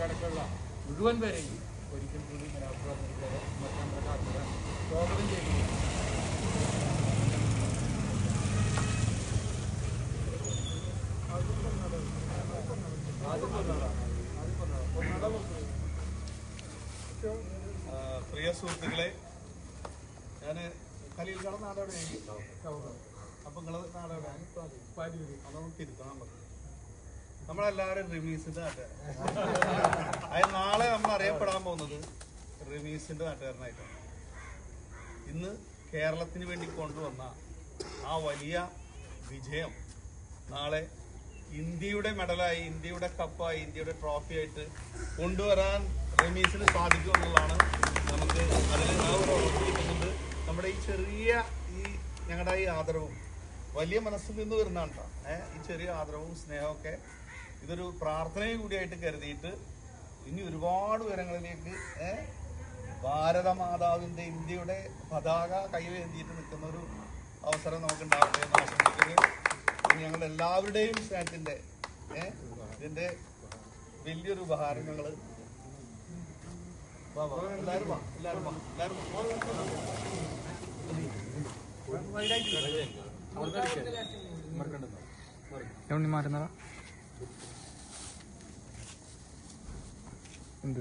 അടക്കമുള്ള മുഴുവൻ പേരെയും ഒരിക്കൽ കൂടി സ്വാഗതം ചെയ്യുന്നു. പ്രിയ സുഹൃത്തുക്കളെ, ഞാൻ ഖലീൽഗാഡ് നാടോടെ അപ്പൊ നിങ്ങള് നാടോടെ അതൊന്ന് തിരുത്താൻ പറ്റും. നമ്മളെല്ലാവരും റിമീസിന്റെ നാട്ടുകാരൻ. അത് നാളെ നമ്മൾ അറിയപ്പെടാൻ പോകുന്നത് റിമീസിന്റെ നാട്ടുകാരനായിട്ടാണ്. ഇന്ന് കേരളത്തിന് വേണ്ടി കൊണ്ടുവന്ന ആ വലിയ വിജയം നാളെ ഇന്ത്യയുടെ മെഡലായി, ഇന്ത്യയുടെ കപ്പായി, ഇന്ത്യയുടെ ട്രോഫി ആയിട്ട് കൊണ്ടുവരാൻ റമീസിന് സാധിക്കും എന്നുള്ളതാണ് നമുക്ക് അതിൽ ഉറപ്പ് കിട്ടുന്നുണ്ട്. നമ്മുടെ ഈ ചെറിയ ഞങ്ങളുടെ ഈ ആദരവും വലിയ മനസ്സിൽ നിന്ന് വരുന്നതാണ് കേട്ടോ. ഈ ചെറിയ ആദരവും സ്നേഹമൊക്കെ ഇതൊരു പ്രാർത്ഥനയും കൂടിയായിട്ട് കരുതിയിട്ട് ഇനി ഒരുപാട് ഉയരങ്ങളിലേക്ക് ഭാരതമാതാവിൻ്റെ ഇന്ത്യയുടെ പതാക കൈവേന്തിയിട്ട് നിൽക്കുന്ന ഒരു അവസരം നമുക്ക് ഉണ്ടാവട്ടെ എന്ന് ആശംസിക്കുന്നത്. ഇനി ഞങ്ങൾ എല്ലാവരുടെയും സ്നേഹത്തിൻ്റെ ഇതിൻ്റെ വലിയൊരു ഉപഹാരം ഞങ്ങൾ മാറ്റുന്നതാ എന്ത്